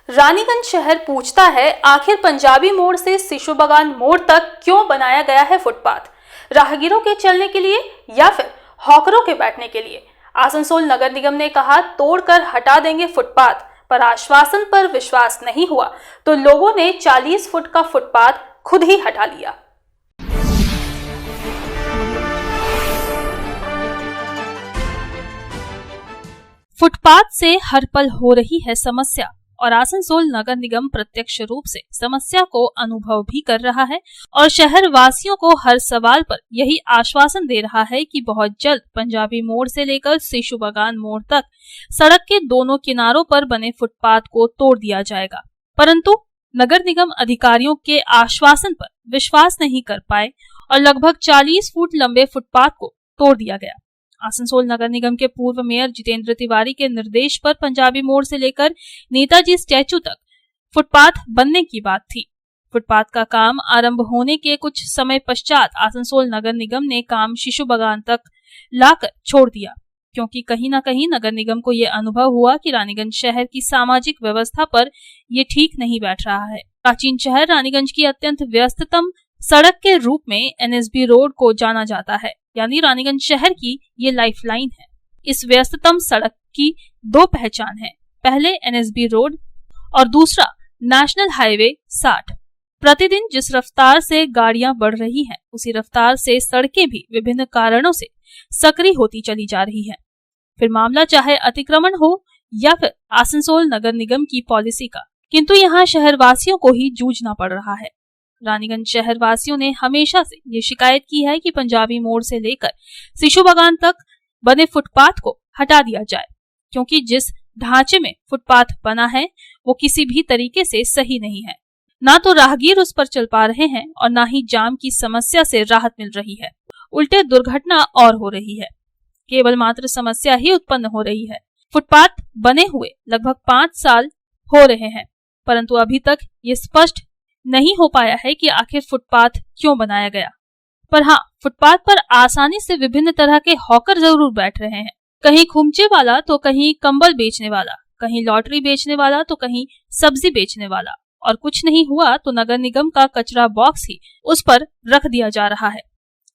रानीगंज शहर पूछता है, आखिर पंजाबी मोड़ से शिशु बागान मोड़ तक क्यों बनाया गया है फुटपाथ? राहगीरों के चलने के लिए या फिर हॉकरों के बैठने के लिए? आसनसोल नगर निगम ने कहा तोड़कर हटा देंगे फुटपाथ, पर आश्वासन पर विश्वास नहीं हुआ तो लोगों ने 40 फुट का फुटपाथ खुद ही हटा लिया। फुटपाथ से हर पल हो रही है समस्या और आसनसोल नगर निगम प्रत्यक्ष रूप से समस्या को अनुभव भी कर रहा है और शहर वासियों को हर सवाल पर यही आश्वासन दे रहा है कि बहुत जल्द पंजाबी मोड़ से लेकर शिशु बागान मोड़ तक सड़क के दोनों किनारों पर बने फुटपाथ को तोड़ दिया जाएगा। परंतु नगर निगम अधिकारियों के आश्वासन पर विश्वास नहीं कर पाए और लगभग 40 फुट लंबे फुटपाथ को तोड़ दिया गया। आसनसोल नगर निगम के पूर्व मेयर जितेंद्र तिवारी के निर्देश पर पंजाबी मोड़ से लेकर नेताजी स्टैचू तक फुटपाथ बनने की बात थी। फुटपाथ का काम आरंभ होने के कुछ समय पश्चात आसनसोल नगर निगम ने काम शिशु बागान तक लाकर छोड़ दिया, क्योंकि कहीं न कहीं नगर निगम को ये अनुभव हुआ कि रानीगंज शहर की सामाजिक व्यवस्था पर ये ठीक नहीं बैठ रहा है। प्राचीन शहर रानीगंज की अत्यंत व्यस्ततम सड़क के रूप में एनएसबी रोड को जाना जाता है, यानी रानीगंज शहर की ये लाइफलाइन है। इस व्यस्ततम सड़क की दो पहचान है, पहले एनएसबी रोड और दूसरा नेशनल हाईवे 60। प्रतिदिन जिस रफ्तार से गाड़ियां बढ़ रही हैं, उसी रफ्तार से सड़कें भी विभिन्न कारणों से सक्रिय होती चली जा रही हैं। फिर मामला चाहे अतिक्रमण हो या फिर आसनसोल नगर निगम की पॉलिसी का, किंतु यहाँ शहरवासियों को ही जूझना पड़ रहा है। रानीगंज शहर वासियों ने हमेशा से ये शिकायत की है कि पंजाबी मोड़ से लेकर शिशु बागान तक बने फुटपाथ को हटा दिया जाए, क्योंकि जिस ढांचे में फुटपाथ बना है वो किसी भी तरीके से सही नहीं है। ना तो राहगीर उस पर चल पा रहे हैं और ना ही जाम की समस्या से राहत मिल रही है, उल्टे दुर्घटना और हो रही है। केवल मात्र समस्या ही उत्पन्न हो रही है। फुटपाथ बने हुए लगभग 5 साल हो रहे हैं, परंतु अभी तक ये स्पष्ट नहीं हो पाया है कि आखिर फुटपाथ क्यों बनाया गया। पर हाँ, फुटपाथ पर आसानी से विभिन्न तरह के हॉकर जरूर बैठ रहे हैं, कहीं खुमचे वाला तो कहीं कंबल बेचने वाला, कहीं लॉटरी बेचने वाला तो कहीं सब्जी बेचने वाला, और कुछ नहीं हुआ तो नगर निगम का कचरा बॉक्स ही उस पर रख दिया जा रहा है।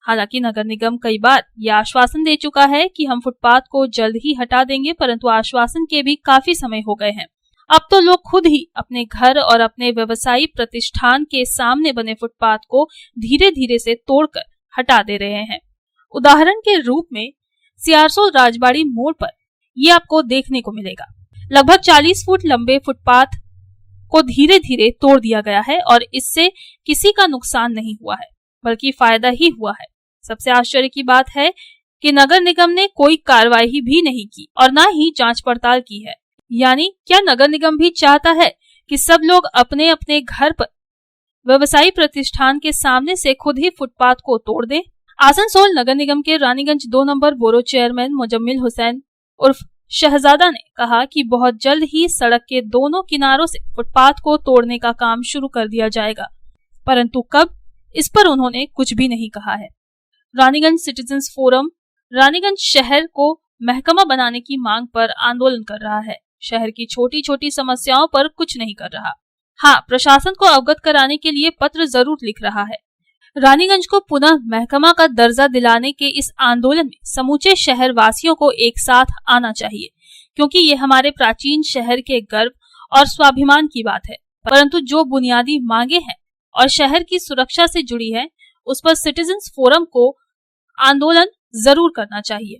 हालांकि नगर निगम कई बार ये आश्वासन दे चुका है कि हम फुटपाथ को जल्द ही हटा देंगे, परंतु आश्वासन के भी काफी समय हो गए हैं। अब तो लोग खुद ही अपने घर और अपने व्यवसायी प्रतिष्ठान के सामने बने फुटपाथ को धीरे धीरे से तोड़कर हटा दे रहे हैं। उदाहरण के रूप में सियारसोल राजबाड़ी मोड़ पर ये आपको देखने को मिलेगा। लगभग 40 फुट लंबे फुटपाथ को धीरे धीरे तोड़ दिया गया है और इससे किसी का नुकसान नहीं हुआ है, बल्कि फायदा ही हुआ है। सबसे आश्चर्य की बात है कि नगर निगम ने कोई कार्रवाई भी नहीं की और न ही जांच पड़ताल की है। यानी क्या नगर निगम भी चाहता है कि सब लोग अपने अपने घर पर व्यवसायी प्रतिष्ठान के सामने से खुद ही फुटपाथ को तोड़ दें? आसनसोल नगर निगम के Raniganj 2 number borough chairman Muzammil Hussain उर्फ शहजादा ने कहा कि बहुत जल्द ही सड़क के दोनों किनारों से फुटपाथ को तोड़ने का काम शुरू कर दिया जाएगा, परंतु कब, इस पर उन्होंने कुछ भी नहीं कहा है। रानीगंज सिटीजन्स फोरम रानीगंज शहर को महकमा बनाने की मांग पर आंदोलन कर रहा है। शहर की छोटी छोटी समस्याओं पर कुछ नहीं कर रहा। हाँ, प्रशासन को अवगत कराने के लिए पत्र जरूर लिख रहा है। रानीगंज को पुनः महकमा का दर्जा दिलाने के इस आंदोलन में समूचे शहर वासियों को एक साथ आना चाहिए, क्योंकि ये हमारे प्राचीन शहर के गर्व और स्वाभिमान की बात है। परंतु जो बुनियादी मांगे हैं और शहर की सुरक्षा से जुड़ी है, उस पर सिटीजन्स फोरम को आंदोलन जरूर करना चाहिए।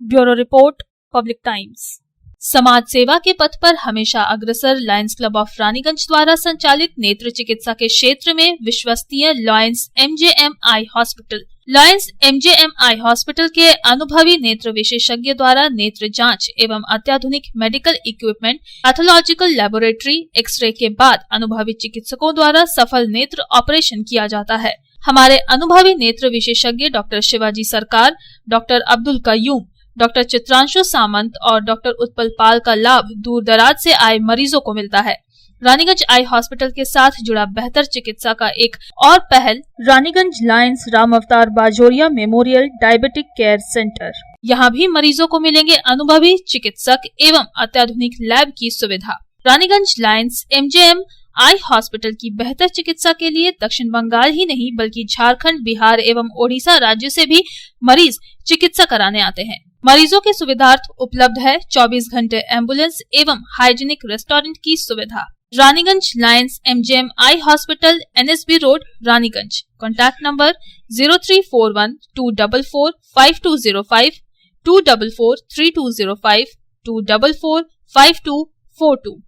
Bureau report, public times. समाज सेवा के पथ पर हमेशा अग्रसर लायंस क्लब ऑफ रानीगंज द्वारा संचालित नेत्र चिकित्सा के क्षेत्र में विश्वसनीय Lions MJM eye hospital. Lions MJM eye hospital के अनुभवी नेत्र विशेषज्ञ द्वारा नेत्र जांच एवं अत्याधुनिक medical equipment, pathological laboratory, x ray के बाद अनुभवी चिकित्सकों द्वारा सफल नेत्र ऑपरेशन किया जाता है। हमारे अनुभवी नेत्र विशेषज्ञ डॉक्टर शिवाजी सरकार, डॉक्टर अब्दुल कयूम, डॉक्टर चित्रांशु सामंत और डॉक्टर उत्पल पाल का लाभ दूर दराज से आए मरीजों को मिलता है। रानीगंज आई हॉस्पिटल के साथ जुड़ा बेहतर चिकित्सा का एक और पहल रानीगंज लायंस राम अवतार Bajoria memorial diabetic care centre. यहाँ भी मरीजों को मिलेंगे अनुभवी चिकित्सक एवं अत्याधुनिक लैब की सुविधा। Raniganj Lions MJM eye hospital की बेहतर चिकित्सा के लिए दक्षिण बंगाल ही नहीं बल्कि झारखंड, बिहार एवं ओडिशा राज्य से भी मरीज चिकित्सा कराने आते हैं। मरीजों के सुविधार्थ उपलब्ध है 24 घंटे एम्बुलेंस एवं हाइजीनिक रेस्टोरेंट की सुविधा। Raniganj Lions MJM eye hospital, NSB road, Raniganj. Contact number 0341-244-5205, 244-3205, 244-5242।